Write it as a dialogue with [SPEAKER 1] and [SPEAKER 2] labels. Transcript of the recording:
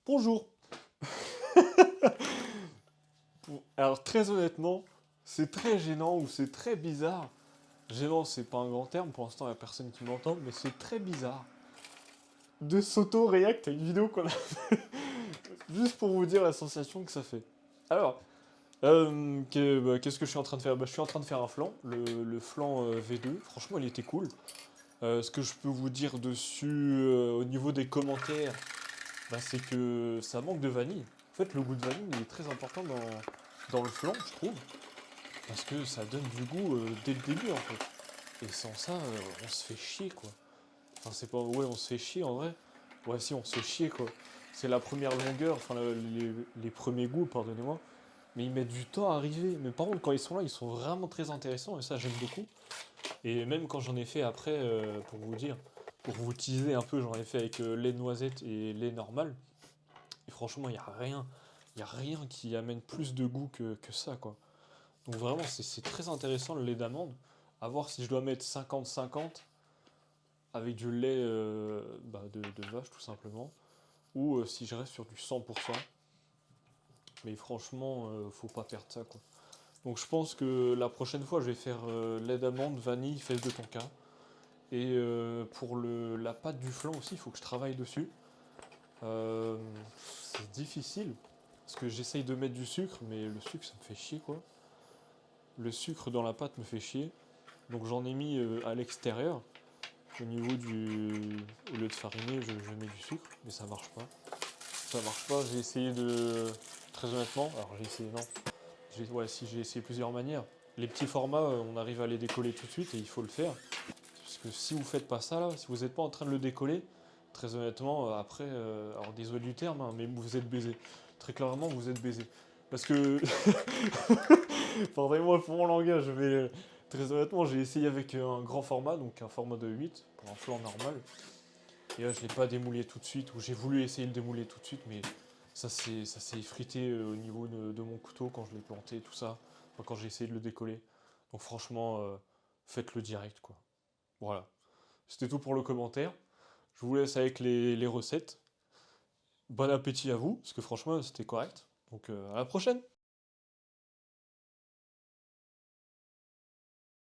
[SPEAKER 1] Bonjour. Alors très honnêtement, c'est très gênant ou c'est très bizarre. Gênant, c'est pas un grand terme, pour l'instant il n'y a personne qui m'entend, mais c'est très bizarre de s'auto-react à une vidéo qu'on a fait. Juste pour vous dire la sensation que ça fait. Alors, qu'est-ce que je suis en train de faire? Je suis en train de faire un flan, le flan V2. Franchement, il était cool. Ce que je peux vous dire dessus au niveau des commentaires, c'est que ça manque de vanille. En fait, le goût de vanille il est très important dans le flan, je trouve, parce que ça donne du goût dès le début en fait. Et sans ça, on se fait chier quoi. Enfin, c'est pas. Ouais, on se fait chier en vrai. Ouais, si, on se fait chier quoi. C'est la première longueur, enfin, les premiers goûts, pardonnez-moi. Mais ils mettent du temps à arriver. Mais par contre, quand ils sont là, ils sont vraiment très intéressants et ça, j'aime beaucoup. Et même quand j'en ai fait après, pour vous dire, pour vous teaser un peu, j'en ai fait avec lait noisette et lait normal. Et franchement, il n'y a rien. Il n'y a rien qui amène plus de goût que ça, quoi. Donc vraiment, c'est très intéressant le lait d'amande. À voir si je dois mettre 50-50 avec du lait de vache, tout simplement. Ou si je reste sur du 100%. Mais franchement, faut pas perdre ça, quoi. Donc je pense que la prochaine fois, je vais faire lait d'amande, vanille, fève de tonka. Et pour la pâte du flan aussi, il faut que je travaille dessus. Euh, c'est difficile. Parce que j'essaye de mettre du sucre, mais le sucre, ça me fait chier, quoi. Le sucre dans la pâte me fait chier. Donc j'en ai mis à l'extérieur. Au niveau du. Au lieu de fariner, je mets du sucre, mais ça marche pas. Ça marche pas, j'ai essayé de. Très honnêtement, alors j'ai essayé, non. Ouais, si j'ai essayé plusieurs manières. Les petits formats, on arrive à les décoller tout de suite et il faut le faire. Parce que si vous faites pas ça là, si vous n'êtes pas en train de le décoller, très honnêtement, après, alors désolé du terme, hein, mais vous êtes baisé. Très clairement, vous êtes baisé. Parce que, pardonnez-moi pour mon langage, mais très honnêtement, j'ai essayé avec un grand format, donc un format de 8 pour un flanc normal. Et je ne l'ai pas démoulé tout de suite, ou j'ai voulu essayer de le démouler tout de suite, mais ça s'est effrité au niveau de mon couteau quand je l'ai planté, tout ça. Enfin, quand j'ai essayé de le décoller. Donc franchement, faites-le direct, quoi. Voilà. C'était tout pour le commentaire. Je vous laisse avec les recettes. Bon appétit à vous, parce que franchement, c'était correct. Donc à la prochaine!